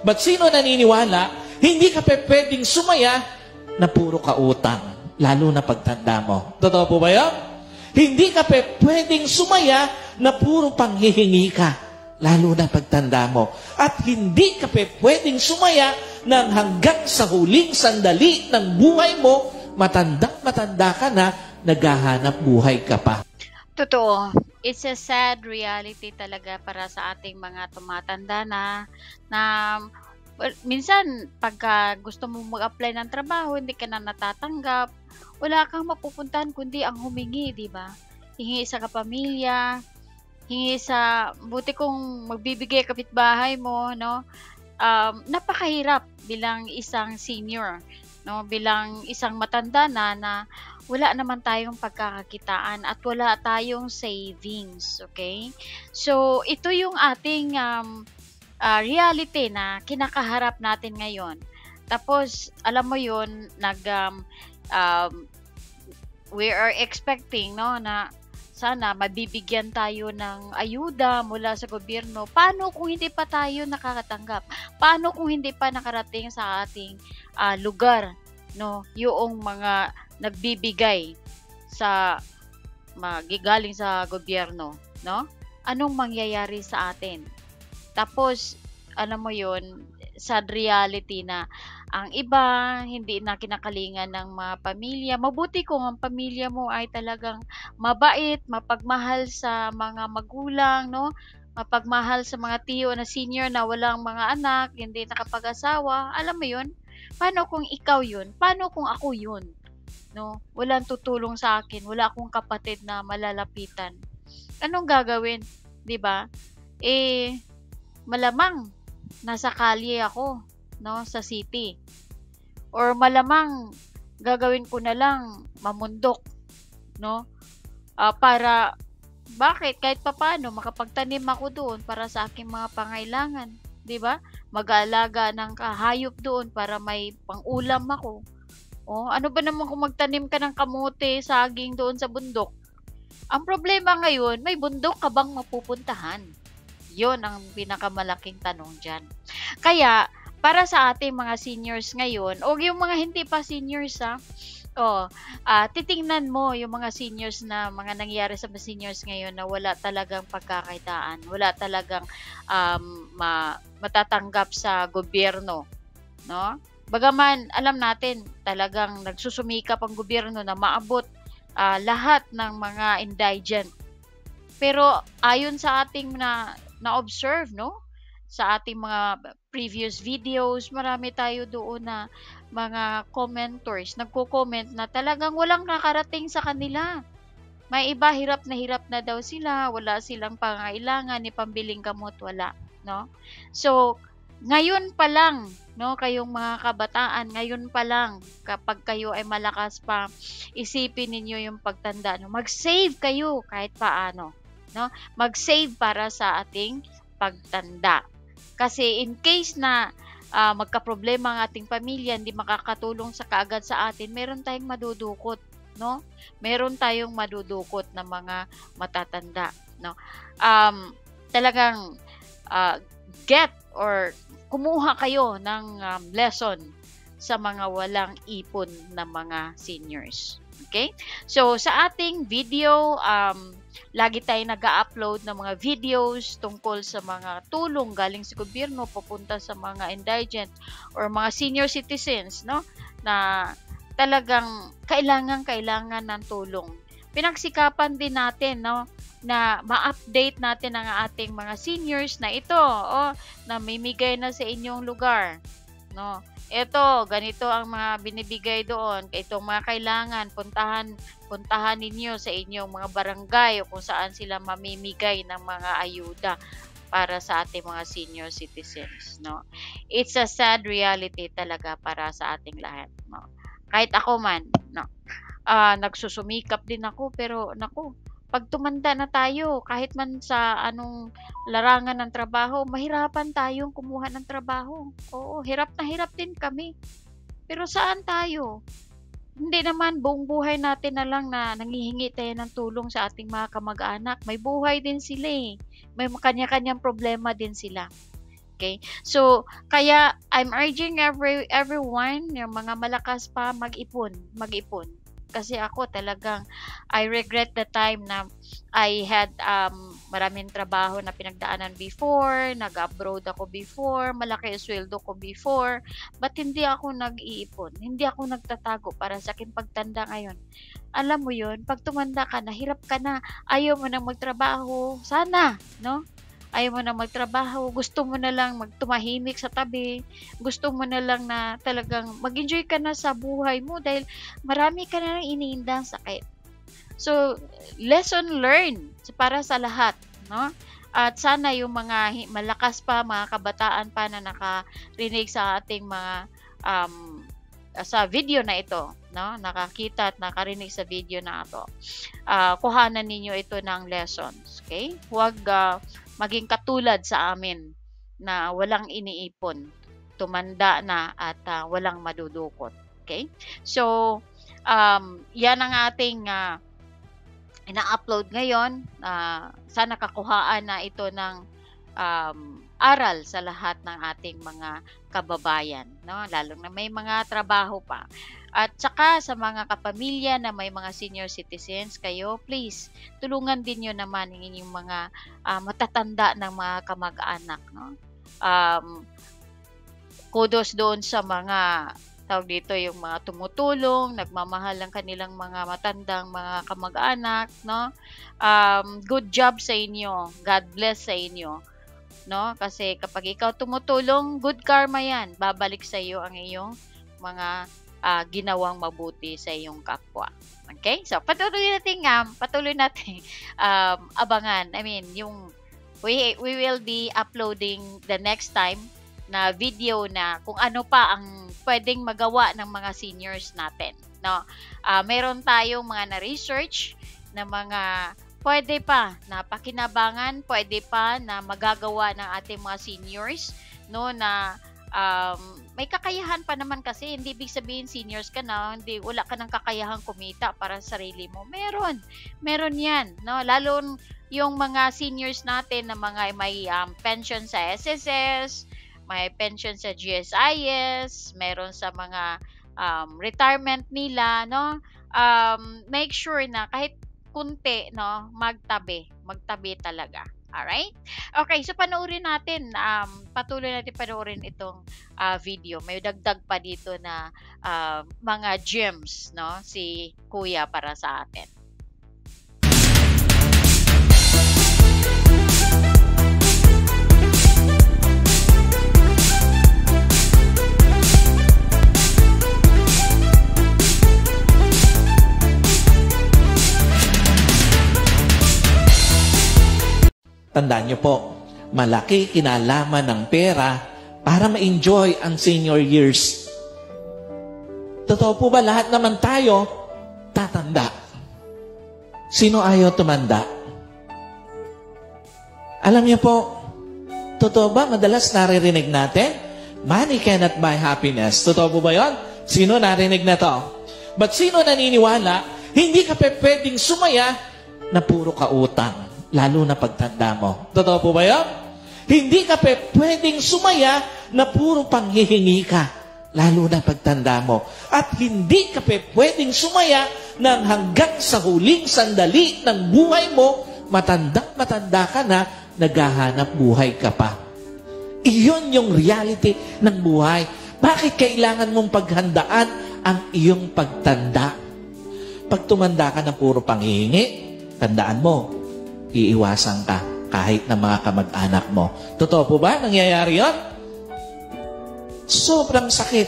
But sino naniniwala, hindi ka pwedeng sumaya na puro kautang, lalo na pagtanda mo. Totoo po ba yun? Hindi ka pwedeng sumaya na puro panghihingi ka, lalo na pagtanda mo. At hindi ka pwedeng sumaya nang hanggang sa huling sandali ng buhay mo, matanda ka na, naghahanap buhay ka pa. Totoo. It's a sad reality talaga para sa ating mga tumatanda na well, minsan pagka gusto mo mag-apply ng trabaho, hindi ka na natatanggap, wala kang mapupuntahan kundi ang humingi, di ba? Hingi sa kapamilya, hingi sa, buti kung magbibigay kapitbahay mo, no? Napakahirap bilang isang senior, no? Bilang isang matanda na wala naman tayong pagkakakitaan at wala tayong savings, okay? So, ito yung ating reality na kinakaharap natin ngayon. Tapos, alam mo yun, we are expecting, no, na sana mabibigyan tayo ng ayuda mula sa gobyerno. Paano kung hindi pa tayo nakakatanggap? Paano kung hindi pa nakarating sa ating lugar, no, yung mga nagbibigay sa galing sa gobyerno, no? Anong mangyayari sa atin? Tapos, alam mo yun, sad reality na ang iba hindi na kinakalingan ng mga pamilya. Mabuti kung ang pamilya mo ay talagang mabait, mapagmahal sa mga magulang, no? Mapagmahal sa mga tiyo na senior na walang mga anak, hindi nakapag-asawa. Alam mo yun? Paano kung ikaw yun? Paano kung ako yun? No? Walang tutulong sa akin, wala akong kapatid na malalapitan. Anong gagawin? 'Di ba? Malamang nasa kalye ako, no, sa city. Or malamang gagawin ko na lang mamundok, no? Para bakit kahit papaano makapagtanim ako doon para sa aking mga pangailangan, 'di ba? Mag-aalaga ng hayop doon para may pang-ulam ako. Ano ba naman kung magtanim ka ng kamote, saging doon sa bundok? Ang problema ngayon, may bundok ka bang mapupuntahan? Yon ang pinakamalaking tanong dyan. Kaya, para sa ating mga seniors ngayon, o yung mga hindi pa seniors, titingnan mo yung mga seniors na mga nangyayari sa mga seniors ngayon na wala talagang pagkakaitaan, wala talagang matatanggap sa gobyerno, no? Bagaman alam natin talagang nagsusumikap ang gobyerno na maabot lahat ng mga indigent. Pero ayon sa ating na-observe, no? Sa ating mga previous videos, marami tayo doon na mga commenters, nagko-comment na talagang walang nakarating sa kanila. May iba hirap na daw sila, wala silang pangailangan ni pambiling gamot, wala, no? So, ngayon pa lang, no, kayong mga kabataan, ngayon pa lang, kapag kayo ay malakas pa, isipin ninyo yung pagtanda, no? Mag-save kayo kahit paano, no? Mag-save para sa ating pagtanda. Kasi in case na magkaproblema ang ating pamilya, hindi makakatulong sa kaagad sa atin, meron tayong madudukot, no? Meron tayong madudukot na mga matatanda, no? Talagang get or kumuha kayo ng lesson sa mga walang ipon na mga seniors. Okay? So, sa ating video, lagi tayo nag-upload ng mga videos tungkol sa mga tulong galing sa gobyerno papunta sa mga indigent or mga senior citizens, no? Na talagang kailangan ng tulong. Pinagsikapan din natin, no, na ma-update natin ang ating mga seniors na ito, namimigay na sa inyong lugar, no? Ito, ganito ang mga binibigay doon. Itong mga kailangan, puntahan ninyo sa inyong mga barangay o kung saan sila mamimigay ng mga ayuda para sa ating mga senior citizens, no? It's a sad reality talaga para sa ating lahat, no? Kahit ako man, no, nagsusumikap din ako, pero naku, pag tumanda na tayo, kahit man sa anong larangan ng trabaho, mahirapan tayong kumuha ng trabaho. Oo, hirap na hirap din kami. Pero saan tayo? Hindi naman buong buhay natin na lang na nanghihingi tayo ng tulong sa ating mga kamag-anak. May buhay din sila eh. May kanya-kanyang problema din sila. Okay? So, kaya I'm urging everyone, yung mga malakas pa, mag-ipon. Mag-ipon. Kasi ako talagang, I regret the time na I had maraming trabaho na pinagdaanan before, nag-abroad ako before, malaki ang sweldo ko before, but hindi ako nag-iipon. Hindi ako nagtatago para sa aking pagtanda ngayon. Alam mo yun, pag tumanda ka na, hirap ka na, ayaw mo nang magtrabaho, sana, no? Ayaw mo na magtrabaho, gusto mo na lang magtumahimik sa tabi, gusto mo na lang na talagang mag-enjoy ka na sa buhay mo dahil marami ka na lang iniindang sakit. So, lesson learned para sa lahat, no? At sana yung mga malakas pa, mga kabataan pa na nakarinig sa ating mga sa video na ito, no? Nakakita at nakarinig sa video na ito. Kuhanan ninyo ito ng lessons, okay? Huwag maging katulad sa amin na walang iniipon, tumanda na at walang madudukot. Okay? So, yan ang ating ina-upload ngayon. Sana kakuhaan na ito ng aral sa lahat ng ating mga kababayan, no? Lalo na may mga trabaho pa. At saka sa mga kapamilya na may mga senior citizens kayo, please, tulungan din nyo naman ang inyong mga matatanda ng mga kamag-anak. No? Kudos doon sa mga, tawag dito, yung mga tumutulong, nagmamahal ng kanilang mga matandang mga kamag-anak. No? Good job sa inyo. God bless sa inyo. No? Kasi kapag ikaw tumutulong, good karma yan. Babalik sa iyo ang iyong mga ginawang mabuti sa iyong kapwa. Okay? So, patuloy natin abangan. I mean, we will be uploading the next time na video na kung ano pa ang pwedeng magawa ng mga seniors natin. No? Meron tayong mga na-research na mga pwede pa na pakinabangan, pwede pa na magagawa ng ating mga seniors, no, na may kakayahan pa naman kasi hindi ibig sabihin seniors ka na, hindi wala ka ng kakayahang kumita para sa sarili mo. Meron 'yan, no? Lalo yung mga seniors natin na mga may pension sa SSS, may pension sa GSIS, meron sa mga retirement nila, no? Make sure na kahit kunti, no, magtabi talaga. Alright? Okay, so panoorin natin, patuloy natin panoorin itong video. May dagdag pa dito na mga gems, no, si Kuya para sa atin. Tandaan niyo po, malaki kinalaman ng pera para ma-enjoy ang senior years. Totoo po ba lahat naman tayo tatanda? Sino ayaw tumanda? Alam niyo po, totoo ba madalas naririnig natin, money cannot buy happiness. Totoo po ba yun? Sino narinig na to? But sino naniniwala, hindi ka pwedeng sumaya na puro ka utang? Lalo na pagtanda mo. Totoo po ba yun? Hindi ka pwedeng sumaya na puro panghihingi ka. Lalo na pagtanda mo. At hindi ka pwedeng sumaya nang hanggang sa huling sandali ng buhay mo, matanda ka na, naghahanap buhay ka pa. Iyon yung reality ng buhay. Bakit kailangan mong paghandaan ang iyong pagtanda? Pag tumanda ka na puro panghihingi, tandaan mo, iiwasan ka kahit na mga kamag-anak mo. Totoo po ba? Nangyayari yun? Sobrang sakit.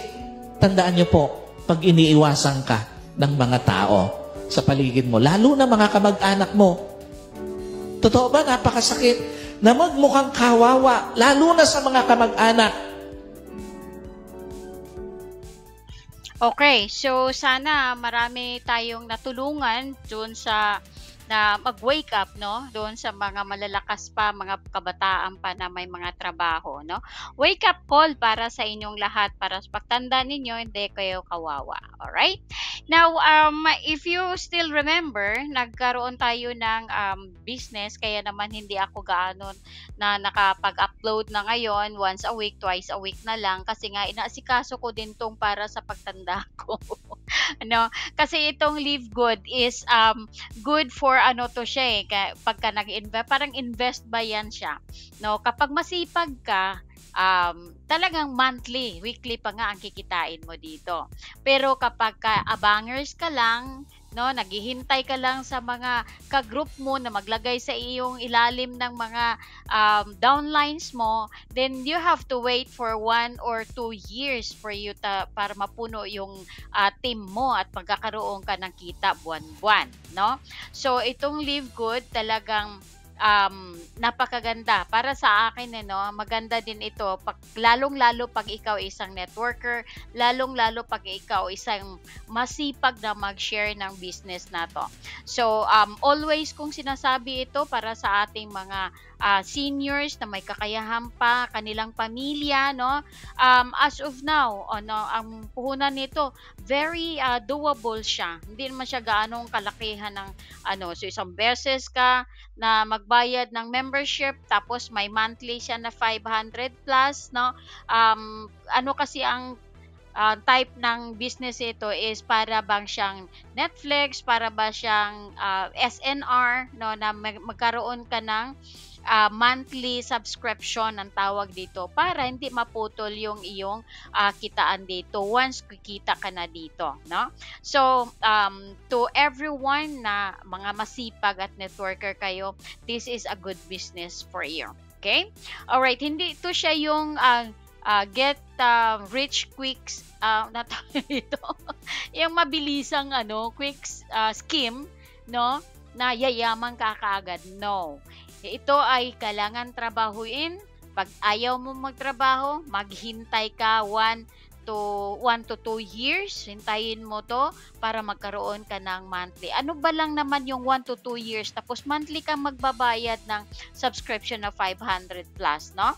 Tandaan niyo po, pag iniiwasan ka ng mga tao sa paligid mo, lalo na mga kamag-anak mo. Totoo ba? Napakasakit na magmukhang kawawa, lalo na sa mga kamag-anak. Okay, so sana marami tayong natulungan dun sa na mag-wake up, no, doon sa mga malalakas pa, mga kabataan pa na may mga trabaho, no. Wake up call para sa inyong lahat, para sa pagtanda ninyo, hindi kayo kawawa. Alright? Now, if you still remember, nagkaroon tayo ng business, kaya naman hindi ako gaano na nakapag-upload na ngayon, once a week, twice a week na lang, kasi nga inaasikaso ko din tong para sa pagtanda ko. Ano, kasi itong Live Good is good for ano to siya pagka nag-invest, parang invest ba yan siya. No, kapag masipag ka, talagang monthly, weekly pa nga ang kikitain mo dito. Pero kapag abangers ka lang, no, naghihintay ka lang sa mga ka-group mo na maglagay sa iyong ilalim ng mga downlines mo, then you have to wait for 1 or 2 years for you para mapuno yung team mo at magkakaroon ka ng kita buwan-buwan, no? So itong Live Good talagang napakaganda para sa akin, maganda din ito lalong-lalo pag ikaw isang networker, lalong-lalo pag ikaw isang masipag na mag-share ng business na to. So always kong sinasabi ito para sa ating mga seniors na may kakayahan pa, kanilang pamilya, no? As of now, ang puhunan nito very doable siya. Hindi naman siya gaanong kalakihan ng so isang beses ka na magbayad ng membership, tapos may monthly siya na 500 plus, no? Ano kasi ang type ng business ito is para bang siyang Netflix, para ba siyang SNR, no, na magkaroon ka ng monthly subscription ang tawag dito para hindi maputol yung iyong kitaan dito once kikita ka na dito, no? So to everyone na mga masipag at networker kayo, this is a good business for you. Okay? All right, hindi ito siya yung get rich quick ito yung mabilisang quick scheme, no, na yayaman ka kaagad. No, ito ay kailangan trabahuin. Pag ayaw mo magtrabaho, maghintay ka 1 to 2 years. Hintayin mo to para magkaroon ka ng monthly. Ano ba lang naman yung 1 to 2 years tapos monthly kang magbabayad ng subscription na 500 plus, no?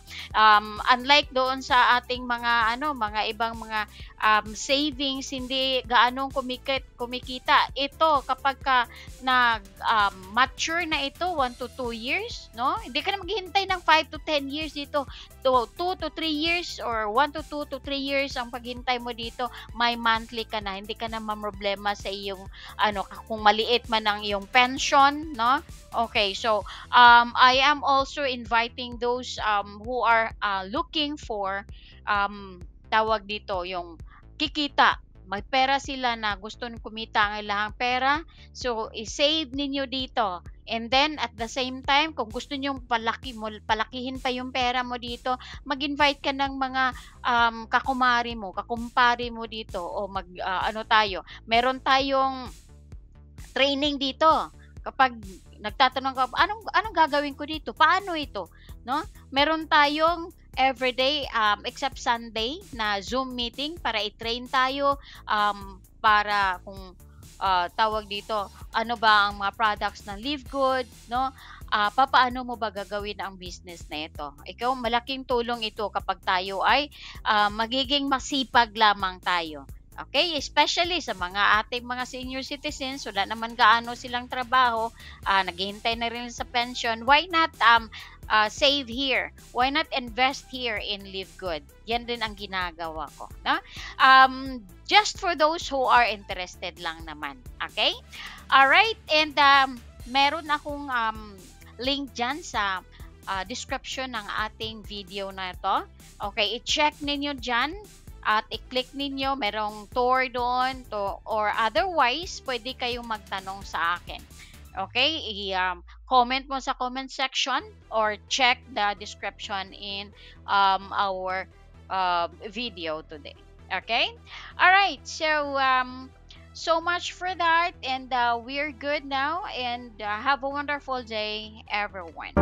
Unlike doon sa ating mga mga ibang mga savings, hindi gaanong kumikita. Ito kapag ka mature na ito 1 to 2 years, no? Hindi ka na maghihintay ng 5 to 10 years dito. 2 to 3 years or 1 to 2 to 3 years ang paghintay mo dito, may monthly ka na, hindi ka na mamroblema sa iyong kung maliit man ang iyong pension, no? Okay, so I am also inviting those who are looking for tawag dito yung kikita. May pera sila na gusto kumita ang ilang pera, so i-save ninyo dito. And then at the same time, kung gusto niyo palakihin pa yung pera mo dito, mag-invite ka ng mga kakumari mo, kakumpari mo dito, o tayo. Meron tayong training dito. Kapag nagtatanong ka, anong gagawin ko dito? Paano ito? No? Meron tayong everyday except Sunday na Zoom meeting para i-train tayo para kung tawag dito, ano ba ang mga products ng Live Good, no? Papaano mo ba gagawin ang business na ito? Ikaw, malaking tulong ito kapag tayo ay magiging masipag lamang tayo. Okay? Especially sa mga ating mga senior citizens, wala naman gaano silang trabaho, naghihintay na rin sa pension. Why not save here? Why not invest here in Live Good? Yan din ang ginagawa ko. No? Just for those who are interested lang naman. Okay? Alright, and meron akong link dyan sa description ng ating video na ito. Okay, i-check ninyo dyan at i-click ninyo. Merong tour doon or otherwise, pwede kayong magtanong sa akin. Okay, comment mo sa comment section or check the description in our video today. Okay? Alright, so so much for that, and we're good now, and have a wonderful day, everyone.